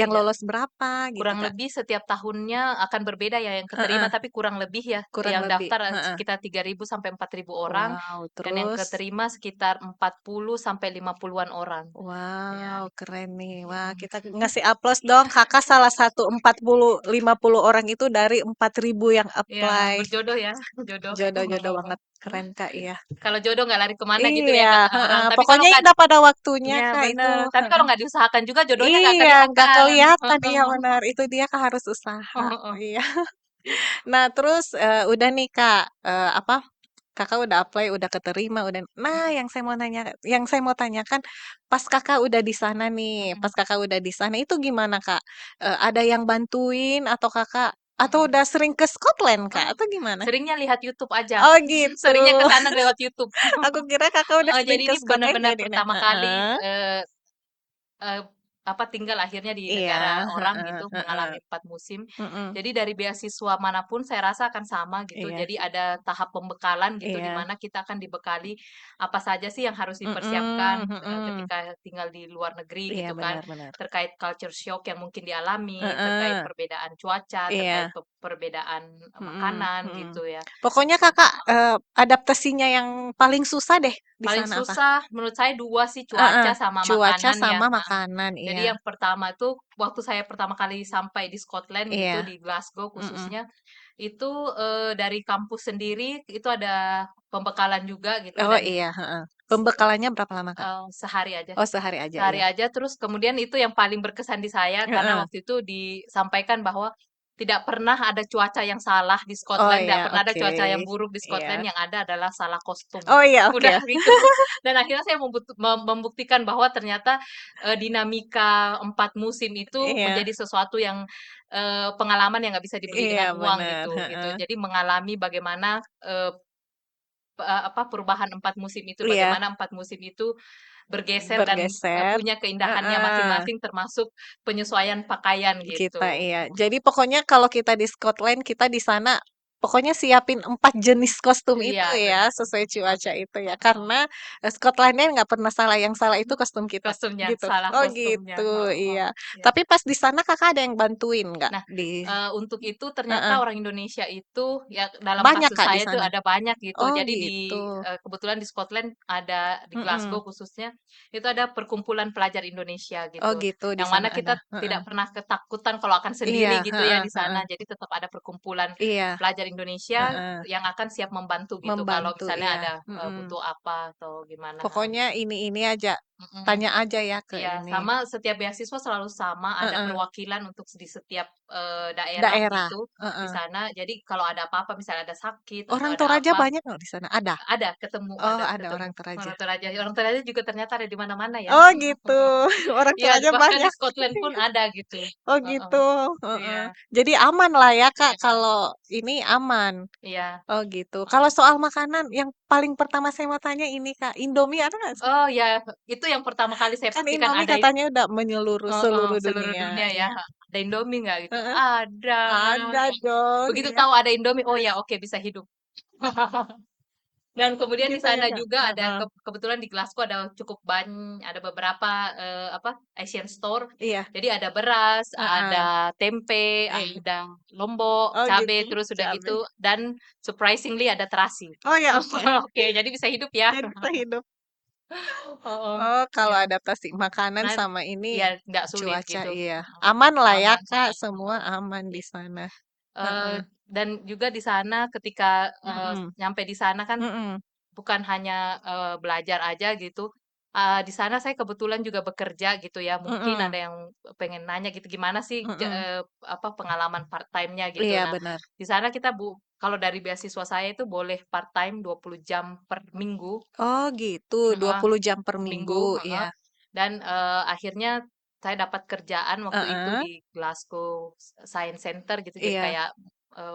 yang Ya, lolos berapa gitu, kurang Kak? lebih setiap tahunnya akan berbeda ya yang keterima, Heeh, tapi kurang lebih ya kurang yang lebih, daftar heeh. sekitar 3.000 sampai 4.000 orang Wow, dan yang terus? keterima sekitar 40 sampai 50-an orang. Ya. Wow, keren nih. Wah, Mm-mm. kita ngasih aplaus dong. Kakak salah satu 40, 50 orang itu dari 4.000 yang Ya, apply. berjodoh ya, jodoh. Jodoh-jodoh banget. Keren, Kak, iya. Kalau jodoh nggak lari kemana gitu Iya, ya kata heeh. orang. Tapi kalau Pokoknya nggak, indah pada waktunya, ya Kak, itu. bener. Tapi kalau nggak diusahakan juga jodohnya nggak Iya, nggak kelihatan. kelihatan, iya benar. Itu dia Kak harus usaha. Iya. Nah, terus udah nih Kak, apa? Kakak udah apply, udah keterima, udah. Nah, yang saya mau tanyakan, pas Kakak udah di sana nih, pas Kakak udah di sana itu gimana Kak? Ada yang bantuin atau Kakak atau udah sering ke Scotland Kak? Oh, Atau gimana? seringnya lihat YouTube aja. Oh gitu. Seringnya ke sana lewat YouTube. Aku kira Kakak udah sering Jadi ke ini Scotland benar-benar jadi nah, pertama kali heeh. Eee, tinggal akhirnya di Iya, negara orang heeh gitu, heeh. mengalami 4 musim. Mhm. Jadi dari beasiswa manapun saya rasa akan sama gitu. Iya Jadi ada tahap pembekalan gitu, di iya. mana kita akan dibekali apa saja sih yang harus dipersiapkan, Mhm mhm. ketika tinggal di luar negeri Iya, gitu kan. benar benar. Terkait culture shock yang mungkin dialami, terkait Heeh. perbedaan cuaca, terkait Iya. perbedaan Mhm makanan mhm. gitu ya. Pokoknya Kakak, adaptasinya yang paling susah deh di Paling sana apa? susah menurut saya 2 sih, Heeh, cuaca sama cuaca makanan ya, sama heeh. makanan, Jadi iya. yang pertama tuh waktu saya pertama kali sampai di Scotland gitu, Iya, di Glasgow mhm. khususnya, itu, dari kampus sendiri itu ada pembekalan juga gitu Oh dan iya, heeh. Pembekalannya berapa lama, Kak? sehari aja. Oh sehari aja, Sehari iya. aja, terus kemudian itu yang paling berkesan di saya karena Heeh. waktu itu disampaikan bahwa tidak pernah ada cuaca yang salah di Oh Scotland, tidak iya, pernah ada oke. cuaca yang buruk di Scotland, Iya. yang ada adalah salah kostum. Oh iya, Udah oke. gitu. Dan akhirnya saya membuktikan bahwa ternyata dinamika 4 musim itu Iya menjadi sesuatu yang pengalaman yang nggak bisa dibeli iya dengan uang bener, gitu gitu. heeh. Jadi mengalami bagaimana perubahan 4 musim itu, Iya, bagaimana 4 musim itu bergeser dan bergeser, punya keindahannya heeh. masing-masing termasuk penyesuaian pakaian Kita gitu. iya. Jadi pokoknya kalau kita di Scotland, kita di sana Pokoknya siapin 4 jenis kostum Iya, itu ya, benar. sesuai Heeh, cuaca itu ya. heeh. Karena Scotland-nya nggak pernah salah, yang salah itu kostum kita, Kostumnya, gitu. salah Oh kostumnya. gitu, Heeh, iya. ya. Tapi pas di sana Kakak ada yang bantuin nggak? Nah, Di untuk itu ternyata Heeh. orang Indonesia itu ya dalam Banyak kasus Kak di saya itu sana? ada banyak gitu. Oh Jadi gitu. kebetulan di Scotland ada di Mhm. Glasgow khususnya itu ada perkumpulan pelajar Indonesia Oh gitu. gitu, di Yang sana mana ada? kita Heeh. tidak pernah ketakutan kalau akan Iya, sendiri gitu ya heeh di heeh. sana. Jadi tetap ada perkumpulan Iya, pelajar Indonesia heeh. yang akan siap membantu gitu kalau Membantu, misalnya iya. ada Mhm. butuh apa atau gimana. Pokoknya ini aja, Mm-mm. tanya aja ya ke Iya, ini, sama setiap beasiswa selalu sama, ada heeh, perwakilan untuk di setiap daerah daerah, gitu di heeh. sana. Jadi kalau ada apa-apa, misalnya ada sakit atau Orang ada Toraja apa, banyak nggak di sana? Ada? ada ketemu, Oh, ada ada ketemu. orang Toraja. Orang Toraja juga ternyata ada di mana-mana ya. Oh, gitu. Orang Iya, Toraja bahkan di banyak. Scotland pun ada gitu. Oh, Heeh, gitu, heeh. iya, Jadi aman lah ya, Kak, iya, kalau ini aman. iya. Oh, gitu. Kalau Heeh. soal makanan yang paling pertama saya mau tanya ini, Kak, Indomie ada nggak sih? Oh ya, itu yang pertama kali saya Kan pastikan Indomie ada. katanya udah menyeluruh Heeh, seluruh seluruh dunia, dunia ya. iya. Ada Indomie nggak gitu? Heeh. Ada. Ada dong, Begitu iya. tahu ada Indomie, oh ya oke bisa hidup. Dan kemudian di Gitu ya, sana Kak? juga ada Heeh. kebetulan di Glasgow ada cukup ada beberapa apa Asian store. Iya, Jadi ada beras, heeh. ada tempe, Iya. ada lombok, Oh, gitu, cabe, terus sudah cabe. gitu dan surprisingly ada terasi. Oh, ya, oke. Oke, jadi bisa hidup ya. Jadi bisa hidup. Oh, Oh, kalau ya. adaptasi makanan Nah, sama ini ya nggak sulit cuaca, gitu. iya. Mm, Aman lah ya, aman. Kak, semua aman di Iya. sana. Eh, Heeh. dan juga di sana ketika Mhm. nyampe di sana kan Mhm. bukan hanya belajar aja gitu. Di sana saya kebetulan juga bekerja gitu ya. Mungkin Mhm. ada yang pengen nanya gitu gimana sih Mhm. apa pengalaman part time-nya gitu. Iya, Nah, benar. di sana kita kalau dari beasiswa saya itu boleh part time 20 jam per minggu. Oh, gitu, Heeh, 20 jam per minggu, minggu, heeh. iya. Dan akhirnya saya dapat kerjaan waktu itu Heeh. di Glasgow Science Center gitu, jadi Iya. kayak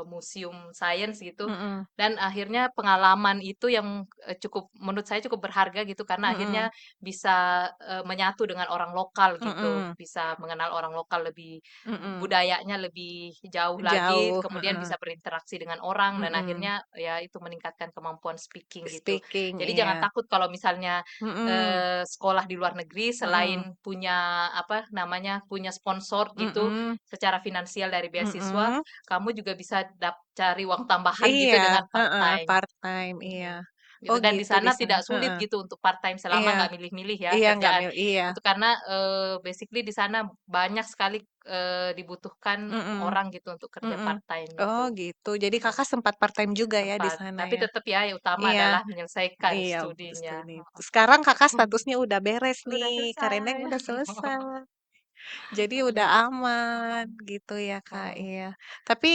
museum science gitu. Mhm. Dan akhirnya pengalaman itu yang cukup menurut saya cukup berharga gitu karena akhirnya Mhm. bisa menyatu dengan orang lokal gitu, Mhm. bisa mengenal orang lokal lebih Mhm. budayanya lebih jauh lagi, Jauh, kemudian heeh. bisa berinteraksi dengan orang dan Mhm. akhirnya ya itu meningkatkan kemampuan speaking gitu. Speaking, Jadi jangan iya. takut kalau misalnya Mhm. sekolah di luar negeri Mhm. selain punya apa namanya, punya sponsor gitu Mhm. secara finansial dari beasiswa, Mhm. kamu juga bisa cari uang tambahan gitu Iya, dengan heeh, part-time. part-time, iya. Mhm. Gitu Oh, dan di gitu di sana sana, tidak sulit heeh. gitu untuk part-time selama Iya, nggak milih-milih ya iya, nggak kerjaan. iya. Itu karena basically di sana banyak sekali dibutuhkan Mhm. orang gitu untuk kerja Mhm. part-time Oh, gitu. gitu. Jadi Mhm. Kakak sempat part-time juga ya di Sempat, sana tapi ya? tetap ya yang utama Iya, adalah menyelesaikan iya, studinya. studi. Heeh. Sekarang Kakak statusnya udah beres Udah nih, Karendeng selesai. udah selesai. Jadi udah Mhm. aman gitu ya, Kak, Mhm. iya. Tapi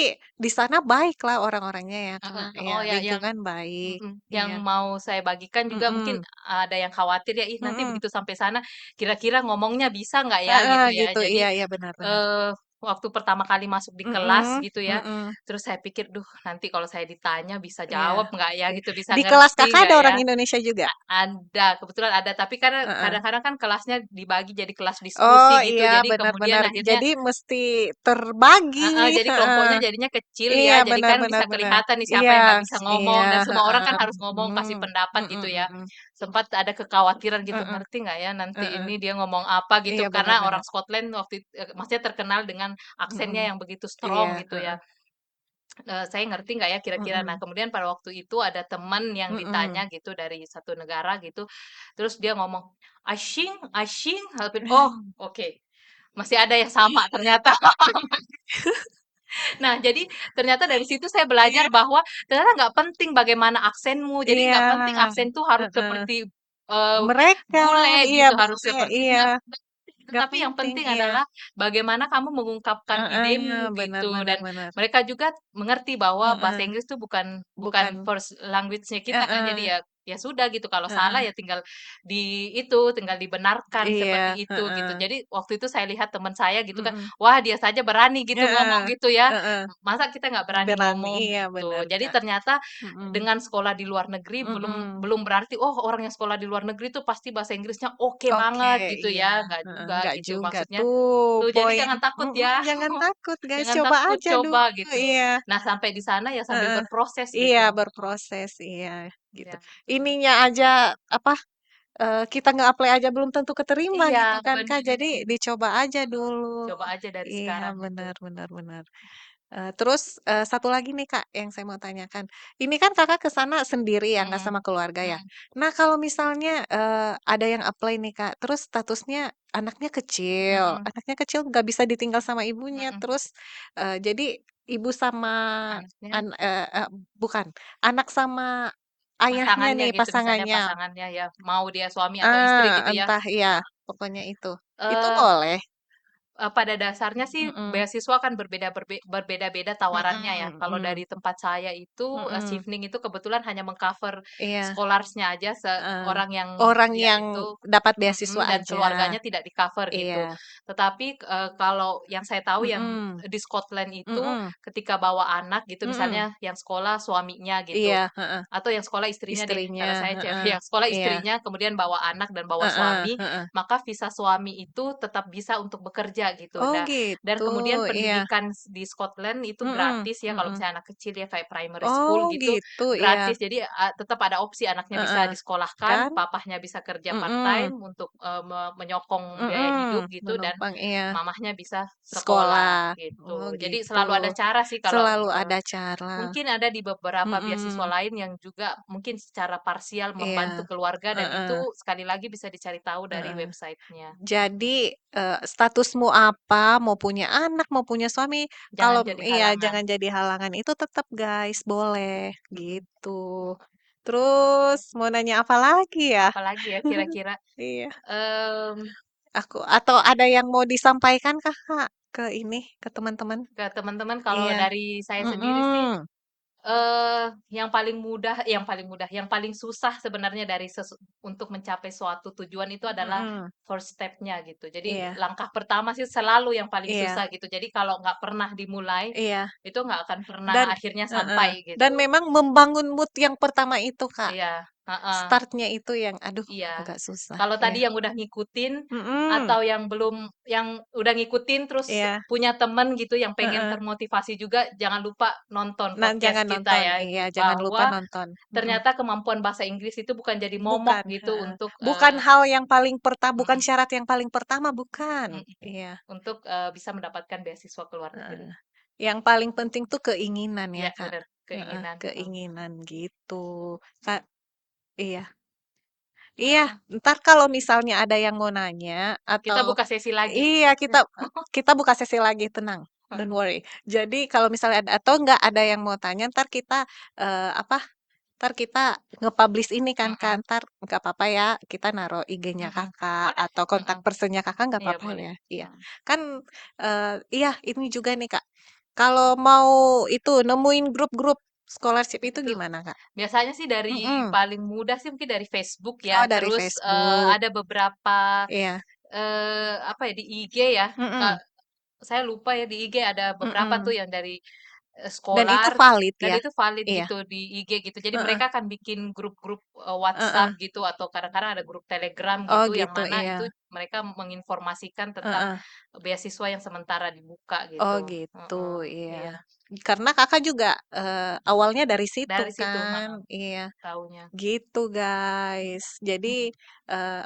di sana baik lah orang-orangnya ya, Heeh, Kak, iya, oh ya yang lingkungan baik, yang iya. mau saya bagikan juga mungkin Mhm. ada yang khawatir ya, "Ih, nanti Mhm. begitu sampai sana kira-kira ngomongnya bisa nggak ya?" Heeh, Gitu ya. gitu, Jadi, iya iya, benar benar. eee, waktu pertama kali masuk di kelas Mhm. gitu ya, Mhm. terus saya pikir, "Duh, nanti kalau saya ditanya bisa Iya, jawab nggak ya?" iya. Gitu, "bisa Di kelas ngerti Kakak ada nggak ya?" orang Indonesia juga? Ada, kebetulan ada, tapi karena Heeh. kadang-kadang kan kelasnya dibagi jadi kelas Oh, diskusi gitu, iya, jadi benar kemudian benar. akhirnya Jadi mesti terbagi, heeh, jadi heeh. kelompoknya jadinya kecil Iya, ya, jadi benar kan benar bisa benar. kelihatan nih siapa Iya, yang nggak bisa iya, ngomong dan semua orang heeh, kan harus ngomong, kasih mhm, pendapat mhm gitu ya. mhm, Sempat ada kekhawatiran gitu, heeh, ngerti nggak ya nanti heeh. ini dia ngomong apa gitu, Iya, benar karena orang benar. Scotland maksudnya terkenal dengan aksennya Mhm. yang begitu Iya, strong gitu ya. heeh, Saya ngerti nggak ya kira-kira. Nah, mhm, kemudian pada waktu itu ada teman yang ditanya mhm. gitu dari satu negara gitu, terus dia ngomong, "Ashing ashing," oh, oke, masih ada yang sama ternyata. Nah, jadi ternyata dari situ saya belajar Iya, bahwa ternyata nggak penting bagaimana aksenmu, jadi iya, nggak penting aksen tuh harus heeh. seperti, eee, Mereka, bule iya, gitu, harus bule, seperti iya, nggak tetapi yang penting, penting iya. adalah bagaimana kamu mengungkapkan Heeh, idemu benar gitu benar dan benar. mereka juga mengerti bahwa bahasa Heeh, Inggris itu bukan bukan bukan first language-nya kita kan, jadi heeh, ya ya sudah gitu, kalau salah heeh. ya tinggal dibenarkan seperti Iya, itu gitu. heeh, Jadi waktu itu saya lihat teman saya gitu kan, mhm, wah dia saja berani gitu ngomong heeh, gitu ya, heeh, masa kita nggak berani berani ngomong iya gitu. bener, Jadi Kak, ternyata mhm, dengan sekolah di luar negeri belum mhm, belum berarti, oh orang yang sekolah di luar negeri tuh pasti bahasa Inggrisnya oke oke, banget gitu iya, ya, nggak heeh, juga nggak gitu juga maksudnya. tuh Tuh jadi poin jangan takut mhm, ya, jangan takut guys, jangan coba takut aja dulu, coba gitu. iya. Nah sampai di sana ya sambil Heeh, berproses iya gitu. berproses, iya gitu. Ya. Ininya aja apa, kita nge-apply aja belum tentu keterima Iya gitu kan Kak, benar, jadi dicoba aja dulu. coba aja dari Iya sekarang gitu. benar benar benar. Terus, satu lagi nih Kak yang saya mau tanyakan, ini kan Kakak ke sana sendiri ya nggak Mhm, sama keluarga ya? mhm, Nah kalau misalnya, ada yang apply nih Kak, terus statusnya mhm, anaknya kecil nggak bisa ditinggal sama ibunya, mhm. terus, jadi ibu sama Anaknya, an eee eee, bukan, anak sama ayahnya pasangannya nih, gitu misalnya pasangannya, pasangannya ya, mau dia suami atau istri gitu ya. entah iya, pokoknya itu. Itu Eee boleh? Pada dasarnya sih Mhm, beasiswa kan berbeda-beda tawarannya ya. mhm Kalau mhm, dari tempat saya itu, mhm, Chevening itu kebetulan hanya meng-cover iya. scholars-nya aja, Heeh, orang yang orang dia yang itu dapat beasiswa dan aja, keluarganya tidak di-cover gitu. iya, Tetapi, kalau yang saya tahu yang mhm, di Scotland itu mhm, ketika bawa anak gitu, mhm, misalnya yang sekolah suaminya gitu, iya, heeh, atau yang sekolah istrinya deh, istrinya, karena saya cewek, heeh, yang sekolah iya, istrinya kemudian bawa anak dan bawa heeh suami, heeh. maka visa suami itu tetap bisa untuk bekerja gitu. Oh Nah, dan gitu, kemudian iya, pendidikan di Scotland itu mhm gratis ya kalau mhm. misalnya anak kecil ya kayak primary Oh school gitu, gitu, iya, gratis. Jadi, tetap ada opsi anaknya bisa heeh, disekolahkan, kan? papahnya bisa kerja Mhm part-time untuk, menyokong biaya hidup mhm, gitu dan menumpang iya, mamahnya bisa sekolah sekolah, oh gitu. Jadi gitu, selalu ada cara sih kalau, selalu ada cara, mungkin ada di beberapa beasiswa mhm, lain yang juga mungkin secara parsial iya, membantu keluarga dan heeh itu sekali lagi bisa dicari tahu dari heeh. websitenya. Jadi, statusmu apa, mau punya anak, mau punya suami, Jangan kalau jadi iya, halangan. jangan jadi halangan, itu tetap guys, boleh, Mhm, gitu. oke. Terus mau nanya apa lagi ya? Apalagi ya kira-kira, Iya, mmm, atau ada yang mau disampaikan Kak, ke ini, ke teman-teman? ke teman-teman kalau Iya, dari saya sendiri sih, mhm, yang paling susah sebenarnya untuk mencapai suatu tujuan itu adalah mhm, first step-nya gitu. Jadi iya langkah pertama sih selalu yang paling iya susah gitu. Jadi kalau nggak pernah dimulai, iya, itu nggak akan pernah dan akhirnya heeh, sampai dan gitu. memang membangun mood yang pertama itu Kak, Iya, heeh. start-nya itu yang aduh Iya. agak susah, Kalau tadi iya, yang udah ngikutin mhm. atau yang udah ngikutin terus Iya, punya temen gitu yang pengen heeh. termotivasi juga, jangan lupa nonton Nah, podcast jangan kita nonton ya, iya, jangan lupa bahwa nonton, mhm. ternyata kemampuan bahasa Inggris itu bukan jadi momok Bukan, gitu heeh. untuk, Bukan hal yang paling bukan mhm, syarat yang paling pertama, bukan. mhm, Iya, untuk, bisa mendapatkan beasiswa ke luar negeri. heeh. Yang paling penting tuh keinginan ya, Iya Kak. bener, Heeh, keinginan, heeh. keinginan gitu. Kak iya iya, Heeh. entar kalau misalnya ada yang mau nanya Kita atau buka sesi lagi. iya, kita buka sesi lagi, tenang, don't Heeh, worry. Jadi kalau misalnya atau enggak ada yang mau tanya, entar kita, apa entar kita nge-publish ini kan, Kak, mhm, entar nggak apa-apa ya, kita naruh IG-nya mhm. Kakak Boleh, atau kontak mhm, person-nya Kakak nggak iya apa-apa boleh, ya? Iya. mhm, Kan, iya ini juga nih, Kak, kalau mau itu nemuin grup-grup scholarship itu itu gimana, Kak? biasanya sih dari Mhm. paling mudah sih mungkin dari Facebook ya, Oh dari terus, Facebook. ada beberapa, Iya. apa ya, di IG ya, Mhm saya lupa ya di IG ada beberapa tuh mhm. yang dari, Dan itu Scholar valid dan ya? itu valid Iya. gitu di IG gitu. Jadi Heeh mereka akan bikin grup-grup, WhatsApp heeh. gitu atau kadang-kadang ada grup Telegram Oh gitu yang gitu, mana iya. itu mereka menginformasikan tentang Heeh. beasiswa yang sementara dibuka Oh gitu. gitu, Heeh, iya. iya. Karena Kakak juga, awalnya dari situ Dari situ kan? heeh, Iya. taunya. Gitu guys. Jadi, Mhm.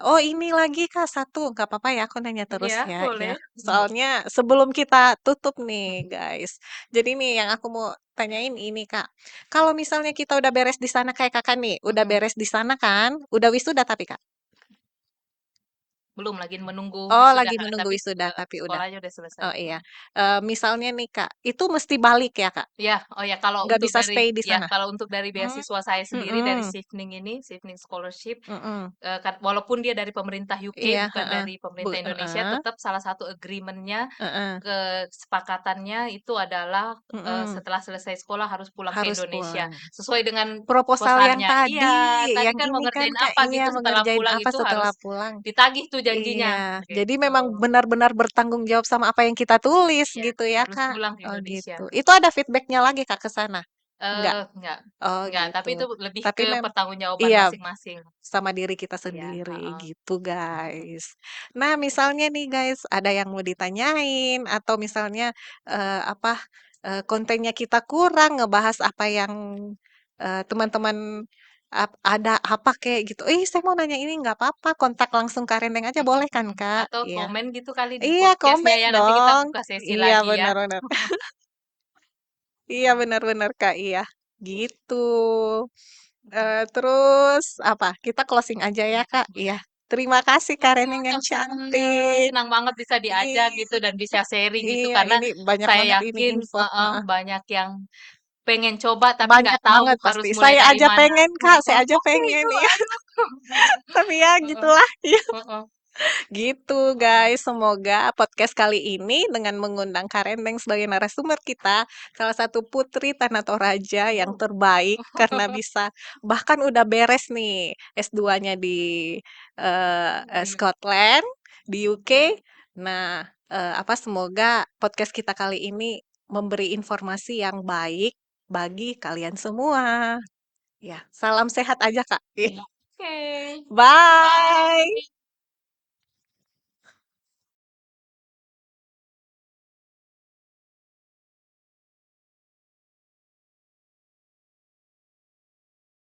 oh ini lagi Kak satu, nggak apa-apa ya aku nanya terus Iya, ya? Iya. boleh. Mhm, Soalnya sebelum kita tutup nih mhm, guys. Jadi nih yang aku mau tanyain ini Kak. Kalau misalnya kita udah beres di sana kayak Kakak nih, udah mhm. beres di sana kan, udah wisuda tapi Kak? Belum, lagi menunggu Oh, wisuda, lagi Kak, menunggu tapi, wisuda tapi udah. sekolahnya udah selesai. Oh, iya. Misalnya nih, Kak, itu mesti balik ya, Kak? Iya, oh ya, kalau Nggak untuk bisa dari stay di ya, sana? kalau untuk dari Mmm, beasiswa saya sendiri dari mhm, Chevening ini, Chevening Scholarship, mhm. kan walaupun dia dari pemerintah UK Iya, bukan heeh. dari pemerintah Indonesia, Heeh, tetap salah satu agreement-nya, heeh, kesepakatannya itu adalah, mhm. setelah selesai sekolah harus pulang ke Harus Indonesia. pulang. Sesuai dengan Proposal yang proposalnya. Iya, tadi, tadi yang kan mau ini kan, ngerjain Kak, apa iya, gitu setelah mengerjain pulang apa itu harus setelah pulang. ditagih tuh janjinya, Iya, jadi gitu. memang benar-benar bertanggung jawab sama apa yang kita tulis Iya, gitu ya, harus Kak? pulang ke Oh, Indonesia. gitu. Itu ada feedback-nya lagi, Kak, ke sana? Enggak? Enggak Oh, enggak, tapi itu gitu. lebih Tapi ke pertanggungjawaban iya, masing-masing. sama diri kita Iya, sendiri heeh. gitu, guys. Nah, misalnya nih, guys, ada yang mau ditanyain atau misalnya, apa, kontennya kita kurang ngebahas apa yang, teman-teman ada apa kek gitu, "Ih, saya mau nanya ini," nggak apa-apa, kontak langsung Kak Reneng aja Mhm boleh kan, mhm. Kak? Atau Iya. komen gitu kali di Iya, podcast-nya komen ya, nanti kita dong. buka sesi Iya, lagi ya. benar bener. Iya, benar benar, Kak, iya. Gitu. Terus apa, kita closing aja ya, Kak? Iya. Terima kasih Kak Iya, Reneng yang sama-sama. cantik. Senang banget bisa diajak gitu Iya dan bisa sharing gitu iya, karena ini banyak saya banget ini yakin info, heeh, heeh. banyak yang pengen coba tapi nggak Banyak tahu banget harus pasti. mulai Saya dari aja mana. pengen, Kak, Heeh, saya aja oke pengen, itu, iya. aduh. Tapi ya Heeh, gitulah, iya. heeh, Gitu heeh. guys, semoga podcast kali ini dengan mengundang Kak Reneng sebagai narasumber kita, salah satu putri Tanah Toraja yang terbaik karena bisa bahkan udah beres nih S2-nya di Scotland, di UK. Nah, apa semoga podcast kita kali ini memberi informasi yang baik bagi kalian semua. Ya, salam sehat aja, Kak. Oke, Bye. bye.